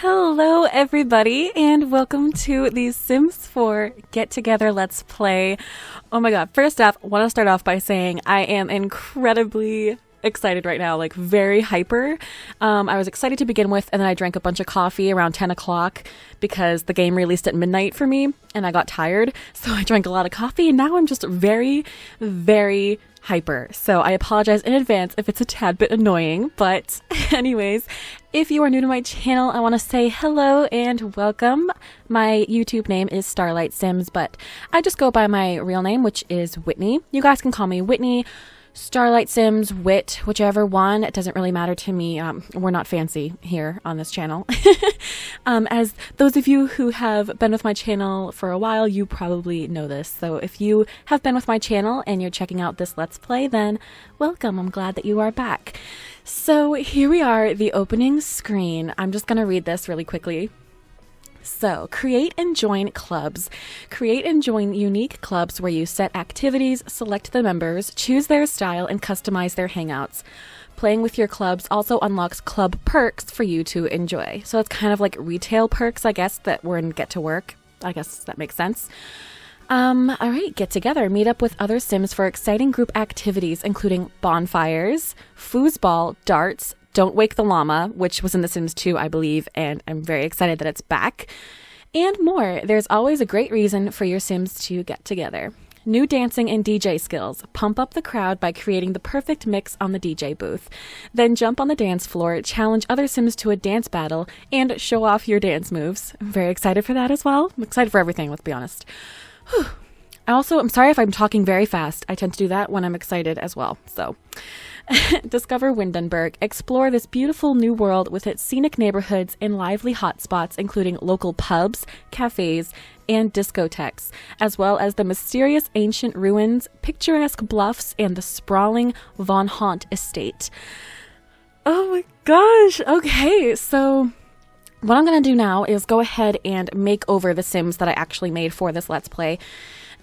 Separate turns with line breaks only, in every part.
Hello everybody and welcome to the Sims 4 Get Together Let's Play. Oh my god, first off, I want to start off by saying I am incredibly excited right now, like very hyper. I was excited to begin with, and then I drank a bunch of coffee around 10 o'clock because the game released at midnight for me and I got tired, so I drank a lot of coffee and now I'm just very hyper. So I apologize in advance if it's a tad bit annoying, but anyways, if you are new to my channel, I want to say hello and welcome. My YouTube name is Starlight Sims, but I just go by my real name, which is Whitney. You guys can call me Whitney, Starlight Sims, Wit, whichever one. It doesn't really matter to me. We're not fancy here on this channel. As those of you who have been with my channel for a while, you probably know this. So if you have been with my channel and you're checking out this Let's Play, then welcome. I'm glad that you are back. So here we are, the opening screen. I'm just going to read this really quickly. So, create and join clubs. Create and join unique clubs where you set activities, select the members, choose their style, and customize their hangouts. Playing with your clubs also unlocks club perks for you to enjoy. So it's kind of like retail perks, I guess, that were in Get to Work. I guess that makes sense. Alright, get together. Meet up with other Sims for exciting group activities, including bonfires, foosball, darts, Don't Wake the Llama, which was in The Sims 2, I believe, and I'm very excited that it's back, and more. There's always a great reason for your Sims to get together. New dancing and DJ skills. Pump up the crowd by creating the perfect mix on the DJ booth. Then jump on the dance floor, challenge other Sims to a dance battle, and show off your dance moves. I'm very excited for that as well. I'm excited for everything, let's be honest. Whew. I'm sorry if I'm talking very fast. I tend to do that when I'm excited as well, so... Discover Windenburg. Explore this beautiful new world with its scenic neighborhoods and lively hotspots, including local pubs, cafes, and discotheques, as well as the mysterious ancient ruins, picturesque bluffs, and the sprawling Von Haunt estate. Oh my gosh! Okay, so what I'm going to do now is go ahead and make over the Sims that I actually made for this Let's Play,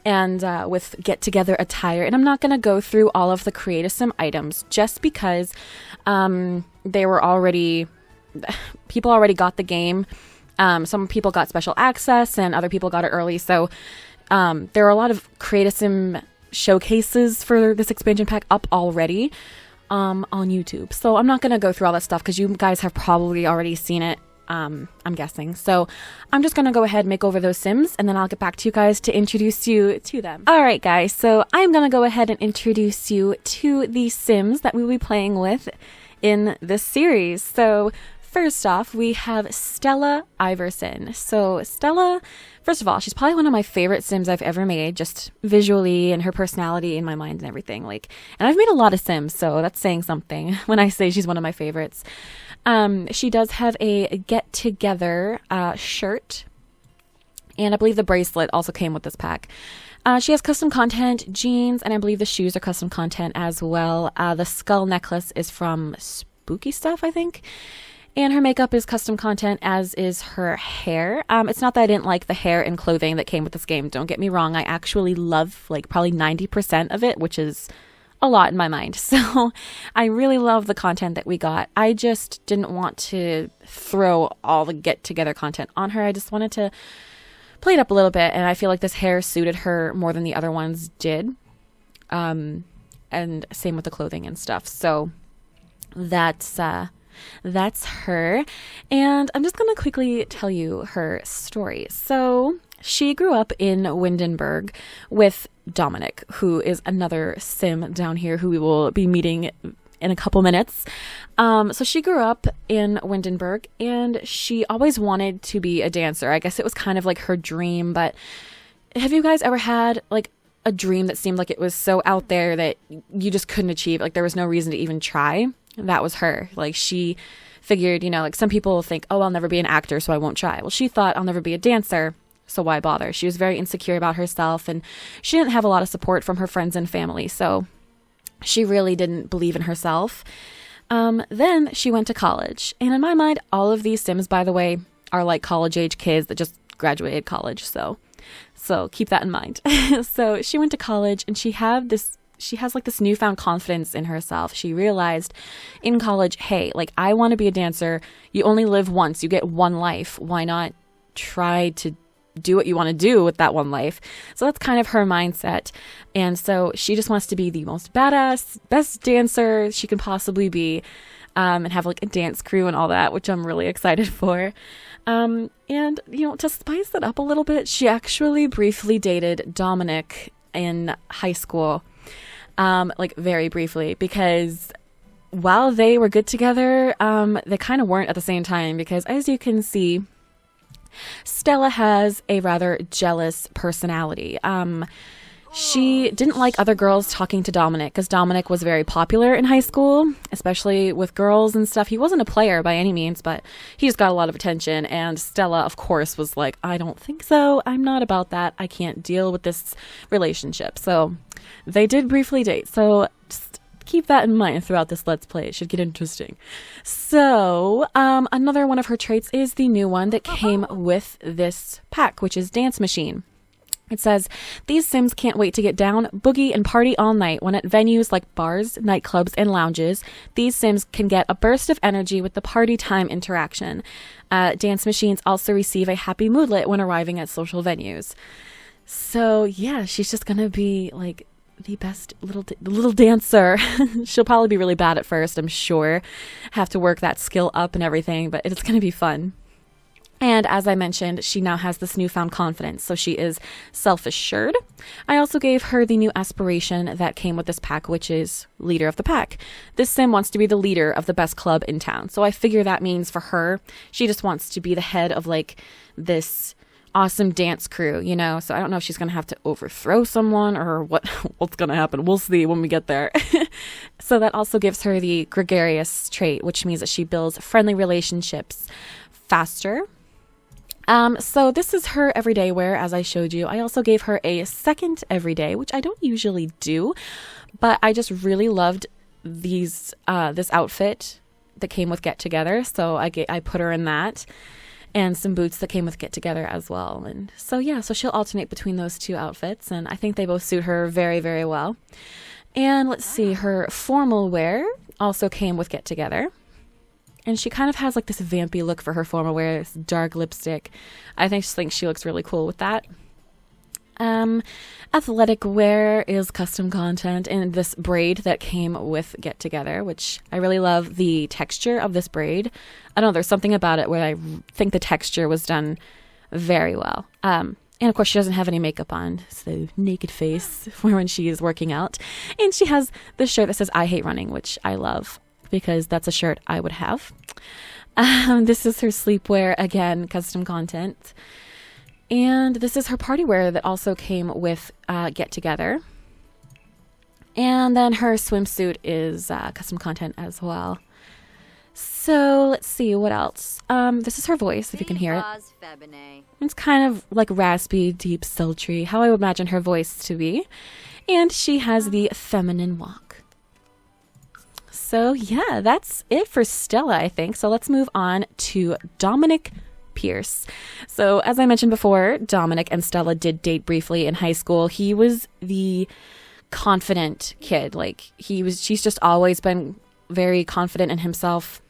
and with get-together attire. And I'm not going to go through all of the Create a Sim items just because they were already... people already got the game. Some people got special access and other people got it early. So there are a lot of Create a Sim showcases for this expansion pack up already on YouTube. So I'm not going to go through all that stuff because you guys have probably already seen it. I'm guessing. So I'm just going to go ahead and make over those Sims and then I'll get back to you guys to introduce you to them. Alright guys, so I'm going to go ahead and introduce you to the Sims that we'll be playing with in this series. So first off, we have Stella Iverson. So Stella, first of all, she's probably one of my favorite Sims I've ever made, just visually and her personality in my mind and everything. And I've made a lot of Sims, so that's saying something when I say she's one of my favorites. She does have a Get Together shirt, and I believe the bracelet also came with this pack. She has custom content, jeans, and I believe the shoes are custom content as well. The skull necklace is from Spooky Stuff, I think. And her makeup is custom content, as is her hair. It's not that I didn't like the hair and clothing that came with this game. Don't get me wrong. I actually love probably 90% of it, which is a lot in my mind. So I really love the content that we got. I just didn't want to throw all the get together content on her. I just wanted to play it up a little bit, and I feel like this hair suited her more than the other ones did. And same with the clothing and stuff. So that's her. And I'm just going to quickly tell you her story. So she grew up in Windenburg with Dominic, who is another Sim down here who we will be meeting in a couple minutes. So she grew up in Windenburg and she always wanted to be a dancer. I guess it was kind of like her dream, but have you guys ever had a dream that seemed like it was so out there that you just couldn't achieve? There was no reason to even try? That was her. She figured, some people think, oh, I'll never be an actor, so I won't try. Well, she thought, I'll never be a dancer, so why bother? She was very insecure about herself, and she didn't have a lot of support from her friends and family, so she really didn't believe in herself. Then she went to college, and in my mind, all of these Sims, by the way, are college-age kids that just graduated college, so keep that in mind. So she went to college, and she had this she has like this newfound confidence in herself. She realized in college, hey, like I want to be a dancer. You only live once. You get one life. Why not try to do what you want to do with that one life? So that's kind of her mindset. And so she just wants to be the most badass, best dancer she can possibly be, and have like a dance crew and all that, which I'm really excited for. And, you know, to spice it up a little bit, she actually briefly dated Dominic in high school, like very briefly, because while they were good together, they kind of weren't at the same time, because as you can see, Stella has a rather jealous personality. She didn't like other girls talking to Dominic because Dominic was very popular in high school, especially with girls and stuff. He wasn't a player by any means, but he just got a lot of attention. And Stella, of course, was like, I don't think so. I'm not about that. I can't deal with this relationship. So they did briefly date. So just keep that in mind throughout this Let's Play. It should get interesting. So another one of her traits is the new one that came with this pack, which is Dance Machine. It says, these Sims can't wait to get down, boogie, and party all night. When at venues like bars, nightclubs, and lounges, these Sims can get a burst of energy with the party time interaction. Dance machines also receive a happy moodlet when arriving at social venues. So yeah, she's just gonna be like the best little dancer. She'll probably be really bad at first, I'm sure. Have to work that skill up and everything, but it's gonna be fun. And as I mentioned, she now has this newfound confidence, so she is self-assured. I also gave her the new aspiration that came with this pack, which is leader of the pack. This Sim wants to be the leader of the best club in town, so I figure that means for her, she just wants to be the head of like this awesome dance crew, you know? So I don't know if she's going to have to overthrow someone or what's going to happen. We'll see when we get there. So that also gives her the gregarious trait, which means that she builds friendly relationships faster. So this is her everyday wear, as I showed you. I also gave her a second everyday, which I don't usually do, but I just really loved this outfit that came with Get Together. So I put her in that, and some boots that came with Get Together as well. And so yeah, so she'll alternate between those two outfits, and I think they both suit her very, very well. And let's see, her formal wear also came with Get Together. And she kind of has like this vampy look for her formal wear, this dark lipstick. I think she looks really cool with that. Athletic wear is custom content and this braid that came with Get Together, which I really love the texture of this braid. I don't know, there's something about it where I think the texture was done very well. And of course she doesn't have any makeup on, so naked face for when she is working out. And she has this shirt that says I hate running, which I love, because that's a shirt I would have. This is her sleepwear, again, custom content. And this is her party wear that also came with Get Together. And then her swimsuit is custom content as well. So let's see, what else? This is her voice, if you can hear it. It's kind of like raspy, deep, sultry, how I would imagine her voice to be. And she has the feminine walk. So yeah, that's it for Stella, I think. So let's move on to Dominic Pierce. So as I mentioned before, Dominic and Stella did date briefly in high school. He was the confident kid. Like she's just always been very confident in himself.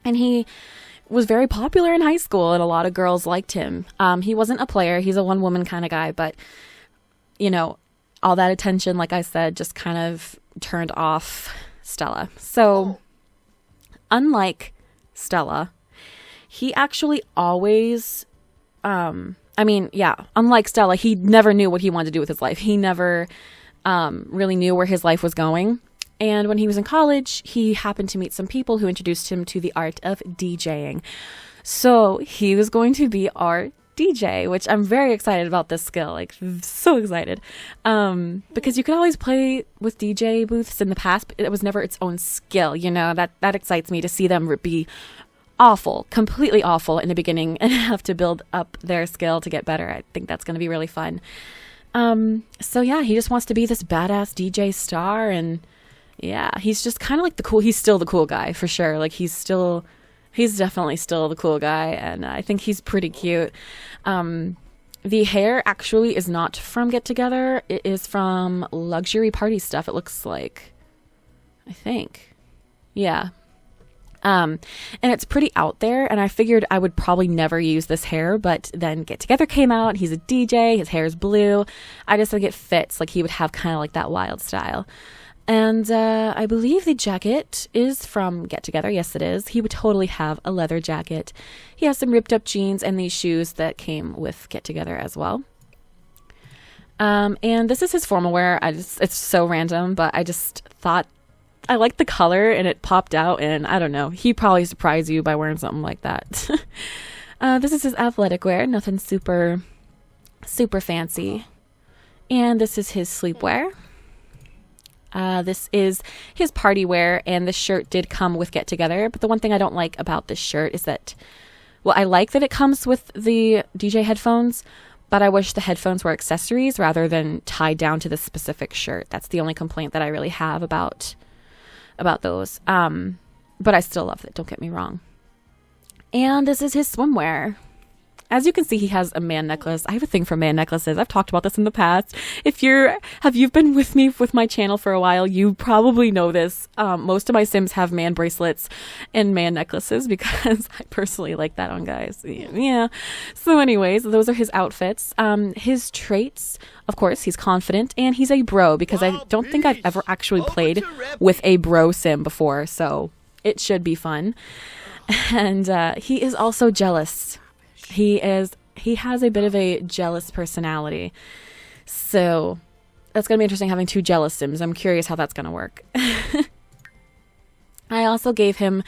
And he was very popular in high school and a lot of girls liked him. He wasn't a player. He's a one-woman kind of guy, but you know, all that attention, like I said, just kind of turned off Stella. So unlike Stella, he actually always unlike Stella, he never knew what he wanted to do with his life. He never really knew where his life was going. And when he was in college, he happened to meet some people who introduced him to the art of DJing. So he was going to be our DJ, which I'm very excited about this skill, like so excited, because you could always play with DJ booths in the past, but it was never its own skill, you know. That excites me to see them be awful, completely awful in the beginning and have to build up their skill to get better. I think that's going to be really fun. So yeah, he just wants to be this badass DJ star, and yeah, he's just kind of like he's still the cool guy for sure. Like he's definitely still the cool guy, and I think he's pretty cute. The hair actually is not from Get Together. It is from Luxury Party Stuff, it looks like. I think. Yeah. And it's pretty out there, and I figured I would probably never use this hair, but then Get Together came out. He's a DJ. His hair is blue. I just think it fits. Like, he would have kind of like that wild style. And I believe the jacket is from Get Together. Yes, it is. He would totally have a leather jacket. He has some ripped up jeans and these shoes that came with Get Together as well. And this is his formal wear. It's so random, but I just thought I liked the color and it popped out, and I don't know. He'd probably surprise you by wearing something like that. This is his athletic wear. Nothing super fancy. And this is his sleepwear. This is his party wear, and this shirt did come with Get Together, but the one thing I don't like about this shirt is that, well, I like that it comes with the DJ headphones, but I wish the headphones were accessories rather than tied down to the specific shirt. That's the only complaint that I really have about those. But I still love it, don't get me wrong. And this is his swimwear. As you can see, he has a man necklace. I have a thing for man necklaces. I've talked about this in the past. If you've been with me with my channel for a while, you probably know this. Most of my Sims have man bracelets and man necklaces because I personally like that on guys. Yeah. So anyways, those are his outfits. His traits, of course, he's confident and he's a bro, because I don't think I've ever actually played with a bro Sim before, so it should be fun. And he is also jealous. He has a bit of a jealous personality. So that's going to be interesting having two jealous Sims. I'm curious how that's going to work. I also gave him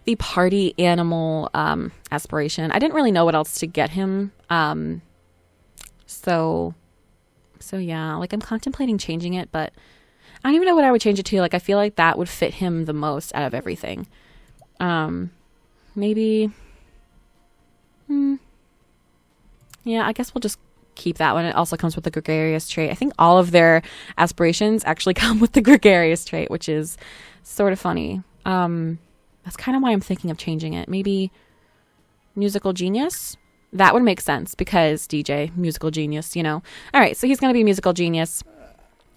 the party animal aspiration. I didn't really know what else to get him. So yeah, like I'm contemplating changing it, but I don't even know what I would change it to. Like, I feel like that would fit him the most out of everything. Maybe... Yeah, I guess we'll just keep that one. It also comes with the gregarious trait. I think all of their aspirations actually come with the gregarious trait, which is sort of funny. That's kind of why I'm thinking of changing it. Maybe musical genius? That would make sense because DJ, musical genius, you know. All right, so he's going to be musical genius.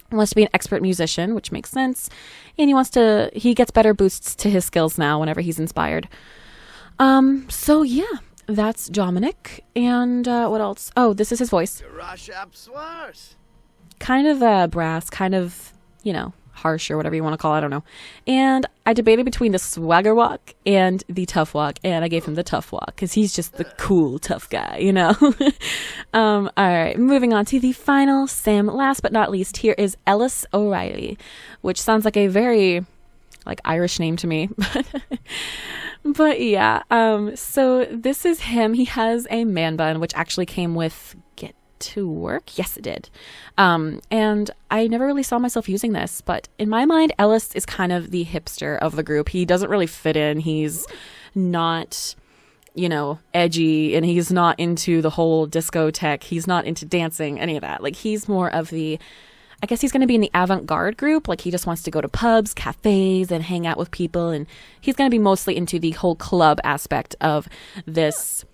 He wants to be an expert musician, which makes sense. And he gets better boosts to his skills now whenever he's inspired. So yeah. That's Dominic. And what else? Oh, this is his voice. Kind of brass, kind of, harsh or whatever you want to call it. I don't know. And I debated between the swagger walk and the tough walk. And I gave him the tough walk because he's just the cool, tough guy, All right. Moving on to the final Sim. Last but not least, here is Ellis OReilly, which sounds like a very Irish name to me. But yeah, so this is him. He has a man bun, which actually came with Get to Work. Yes, it did. And I never really saw myself using this, but in my mind, Ellis is kind of the hipster of the group. He doesn't really fit in. He's not, edgy, and he's not into the whole discotheque. He's not into dancing, any of that. He's more of I guess he's going to be in the avant-garde group. He just wants to go to pubs, cafes, and hang out with people. And he's going to be mostly into the whole club aspect of this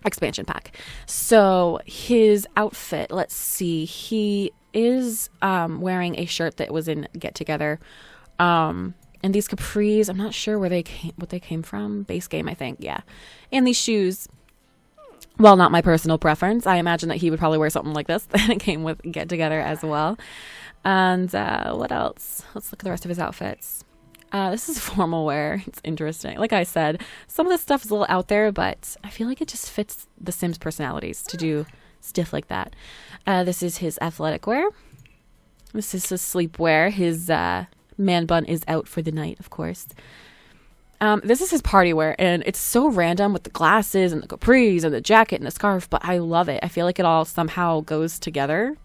expansion pack. So his outfit, let's see. He is wearing a shirt that was in Get Together. And these capris, I'm not sure what they came from. Base game, I think. Yeah. And these shoes. Well, not my personal preference. I imagine that he would probably wear something like this. And it came with Get Together as well. And what else? Let's look at the rest of his outfits. This is formal wear. It's interesting. Like I said, some of this stuff is a little out there, but I feel like it just fits the Sims' personalities to do stuff like that. This is his athletic wear. This is his sleepwear. His man bun is out for the night, of course. This is his party wear, and it's so random with the glasses and the capris and the jacket and the scarf, but I love it. I feel like it all somehow goes together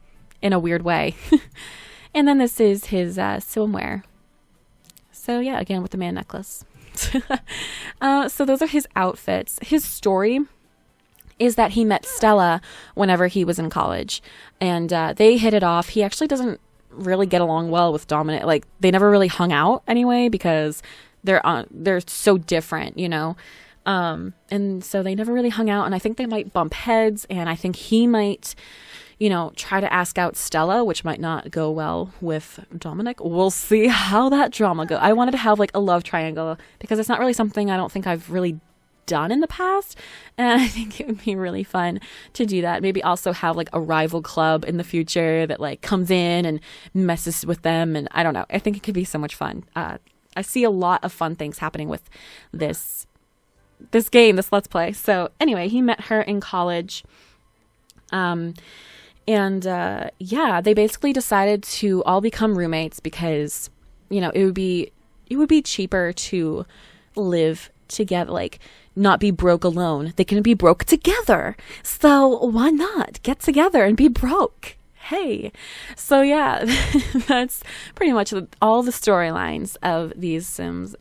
in a weird way. And then this is his swimwear. So yeah, again, with the man necklace. So those are his outfits. His story is that he met Stella whenever he was in college, and they hit it off. He actually doesn't really get along well with Dominic. They never really hung out anyway because they're so different, And so they never really hung out, and I think they might bump heads, and I think he might, you know, try to ask out Stella, which might not go well with Dominic. We'll see how that drama goes. I wanted to have like a love triangle because it's not really something I don't think I've really done in the past, and I think it would be really fun to do that. Maybe also have like a rival club in the future that like comes in and messes with them, and I don't know. I think it could be so much fun. I see a lot of fun things happening with this game, this Let's Play. So anyway, he met her in college. Yeah, they basically decided to all become roommates because, you know, it would be cheaper to live together, like not be broke alone. They can be broke together. So why not get together and be broke? Hey. So yeah, that's pretty much all the storylines of these Sims.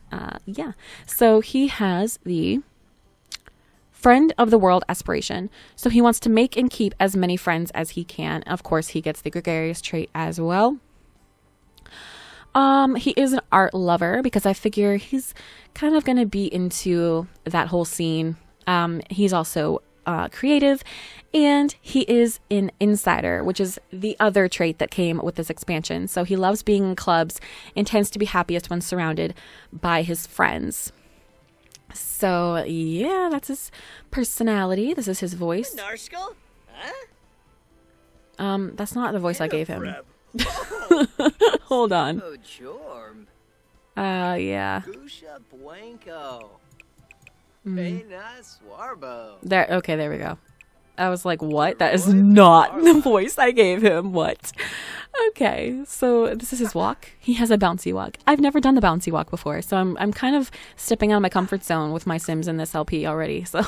Yeah. So he has the friend of the world aspiration. So he wants to make and keep as many friends as he can. Of course, he gets the gregarious trait as well. He is an art lover because I figure he's kind of going to be into that whole scene. He's also creative, and he is an insider, which is the other trait that came with this expansion. So he loves being in clubs and tends to be happiest when surrounded by his friends. So yeah, that's his personality. This is his voice. That's not the voice I gave him. Hold on. Yeah. There. Okay, there we go. I was like, what? That is not the voice I gave him. What? Okay, so this is his walk. He has a bouncy walk. I've never done the bouncy walk before, so I'm kind of stepping out of my comfort zone with my Sims in this LP already. So,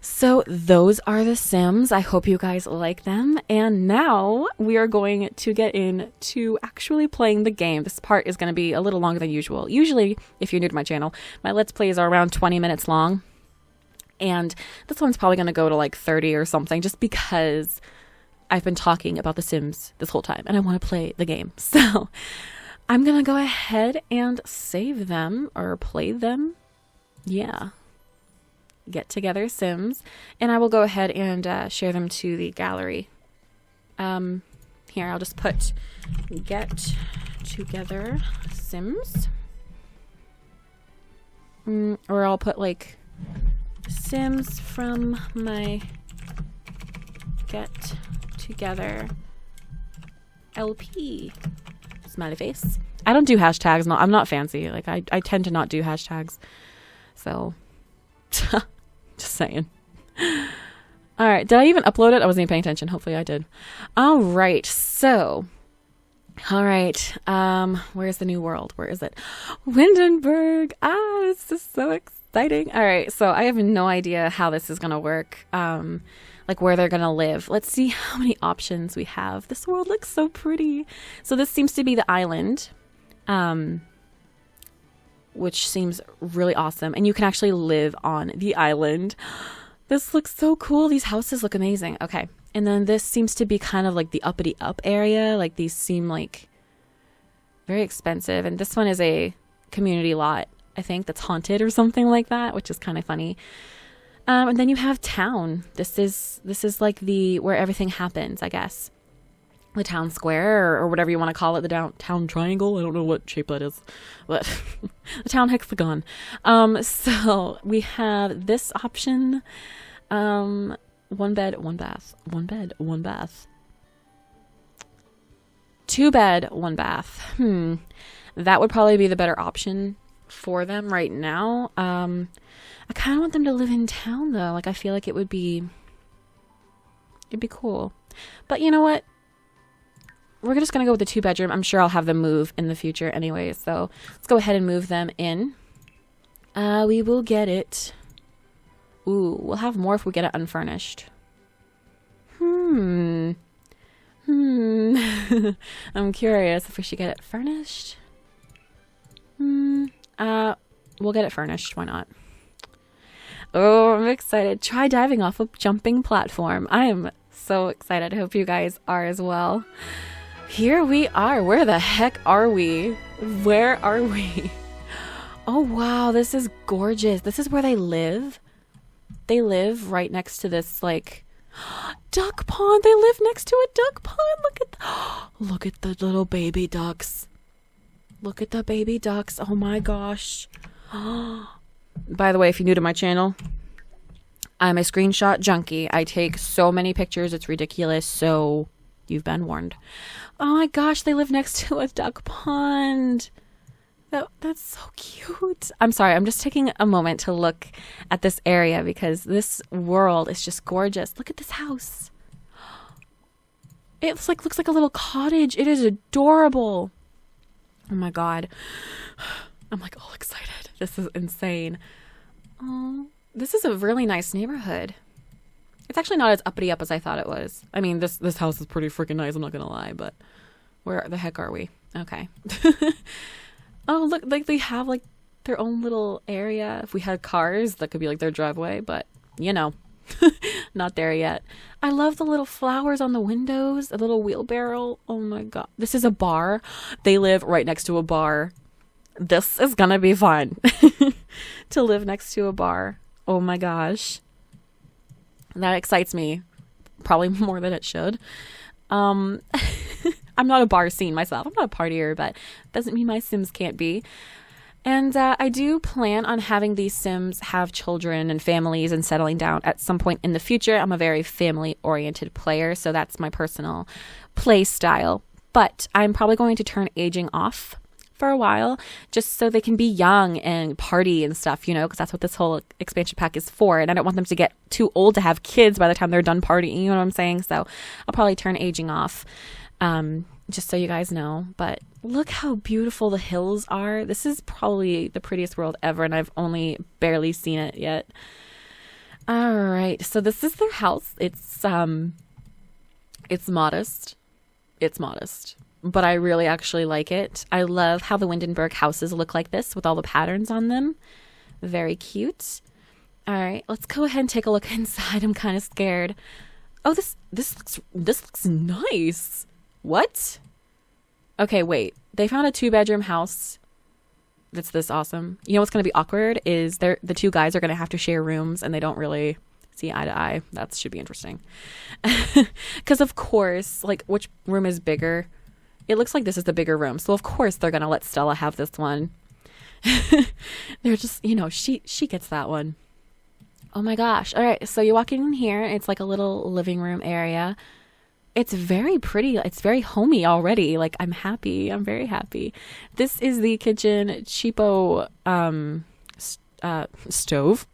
so those are the Sims. I hope you guys like them. And now we are going to get into actually playing the game. This part is going to be a little longer than usual. Usually, if you're new to my channel, my Let's Plays are around 20 minutes long. And this one's probably going to go to like 30 or something, just because I've been talking about The Sims this whole time and I want to play the game. So I'm going to go ahead and save them or play them. Yeah. Get Together Sims. And I will go ahead and share them to the gallery. Here, I'll just put Get Together Sims. Or I'll put like Sims from my Get Together LP. Smiley face. I don't do hashtags. No, I'm not fancy. Like I tend to not do hashtags. So, just saying. All right. Did I even upload it? I wasn't even paying attention. Hopefully I did. All right. So, all right. Where's the new world? Where is it? Windenburg. This is so exciting. All right. So I have no idea how this is going to work. Like where they're going to live. Let's see how many options we have. This world looks so pretty. So this seems to be the island, which seems really awesome. And you can actually live on the island. This looks so cool. These houses look amazing. Okay. And then this seems to be kind of like the uppity up area. Like these seem like very expensive. And this one is a community lot, I think, that's haunted or something like that, which is kind of funny. And then you have town. This is like the where everything happens, I guess. The town square or whatever you want to call it, the downtown triangle. I don't know what shape that is, but the town hexagon. So we have this option. 1 bed, 1 bath. 1 bed, 1 bath. 2 bed, 1 bath. That would probably be the better option for them right now. I kind of want them to live in town though. Like I feel like it'd be cool. But you know what? We're just going to go with the 2-bedroom. I'm sure I'll have them move in the future anyway. So let's go ahead and move them in. We will get it. Ooh, we'll have more if we get it unfurnished. I'm curious if we should get it furnished. We'll get it furnished. Why not? Oh, I'm excited. Try diving off a jumping platform. I am so excited. I hope you guys are as well. Here we are. Where the heck are we? Where are we? Oh, wow. This is gorgeous. This is where they live. They live right next to this, like, duck pond. They live next to a duck pond. Look at the little baby ducks. Look at the baby ducks. Oh my gosh. By the way, if you're new to my channel, I'm a screenshot junkie. I take so many pictures. It's ridiculous. So you've been warned. Oh my gosh. They live next to a duck pond. That's so cute. I'm sorry. I'm just taking a moment to look at this area because this world is just gorgeous. Look at this house. It looks like a little cottage. It is adorable. Oh my God. I'm like all excited. This is insane. Oh, this is a really nice neighborhood. It's actually not as uppity up as I thought it was. I mean, this house is pretty freaking nice. I'm not going to lie, but where the heck are we? Okay. Oh, look, like they have like their own little area. If we had cars, that could be like their driveway, but you know, not there yet. I love the little flowers on the windows, a little wheelbarrow. Oh my God. This is a bar. They live right next to a bar. This is gonna be fun to live next to a bar. Oh my gosh. That excites me probably more than it should. I'm not a bar scene myself. I'm not a partier, but doesn't mean my Sims can't be. And I do plan on having these Sims have children and families and settling down at some point in the future. I'm a very family-oriented player, so that's my personal play style. But I'm probably going to turn aging off for a while just so they can be young and party and stuff, you know, because that's what this whole expansion pack is for. And I don't want them to get too old to have kids by the time they're done partying, you know what I'm saying? So I'll probably turn aging off. Just so you guys know, but look how beautiful the hills are. This is probably the prettiest world ever, and I've only barely seen it yet. All right, so this is their house. It's modest. It's modest, but I really actually like it. I love how the Windenburg houses look like this with all the patterns on them. Very cute. All right, let's go ahead and take a look inside. I'm kind of scared. Oh, this looks nice. What? Okay, wait. They found a 2-bedroom house that's this awesome. You know what's going to be awkward is the two guys are going to have to share rooms and they don't really see eye to eye. That should be interesting. Because of course, like, which room is bigger? It looks like this is the bigger room. So of course they're going to let Stella have this one. They're just, you know, she gets that one. Oh my gosh. All right. So you're walking in here. It's like a little living room area. It's very pretty. It's very homey already. Like, I'm happy. I'm very happy. This is the kitchen cheapo stove.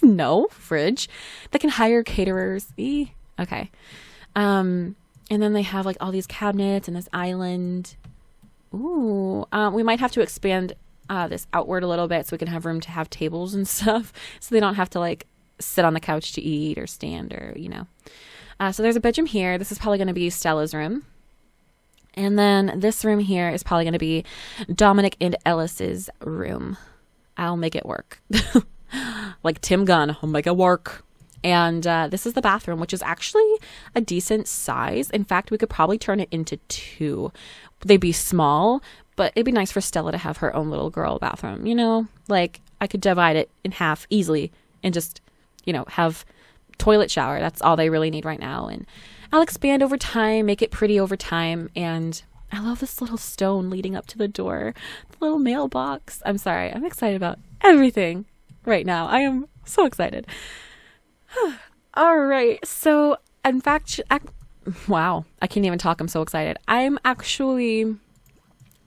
No, fridge. They can hire caterers. Okay. And then they have like all these cabinets and this island. Ooh. We might have to expand this outward a little bit so we can have room to have tables and stuff. So they don't have to like sit on the couch to eat or stand or, you know. So there's a bedroom here. This is probably going to be Stella's room. And then this room here is probably going to be Dominic and Ellis's room. I'll make it work. Like Tim Gunn, I'll make it work. And this is the bathroom, which is actually a decent size. In fact, we could probably turn it into 2. They'd be small, but it'd be nice for Stella to have her own little girl bathroom. You know, like I could divide it in half easily and just, you know, have toilet shower. That's all they really need right now. And I'll expand over time, make it pretty over time. And I love this little stone leading up to the door, the little mailbox. I'm sorry. I'm excited about everything right now. I am so excited. All right. So in fact, wow, I can't even talk. I'm so excited. I'm actually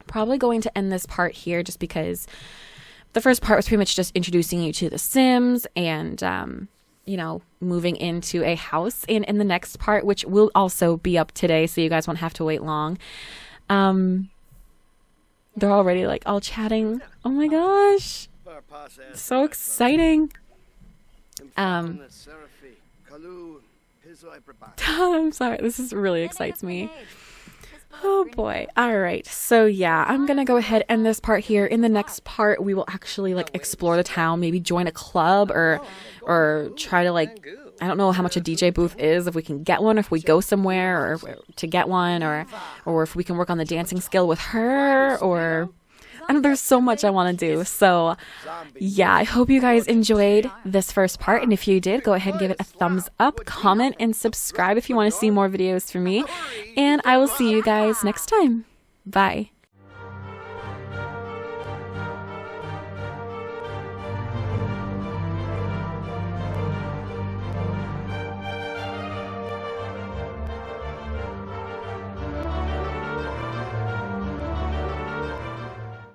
probably going to end this part here just because the first part was pretty much just introducing you to the Sims and, you know, moving into a house. And in the next part, which will also be up today, so you guys won't have to wait long, they're already like all chatting. Oh my gosh. So exciting. I'm sorry. This really excites me. Oh boy. All right. So yeah, I'm going to go ahead and end this part here. In the next part, we will actually like explore the town, maybe join a club or try to like, I don't know how much a DJ booth is, if we can get one, if we go somewhere or to get one, or if we can work on the dancing skill with her, or and there's so much I want to do. So yeah, I hope you guys enjoyed this first part, and if you did, go ahead and give it a thumbs up, comment, and subscribe if you want to see more videos from me, and I will see you guys next time. Bye.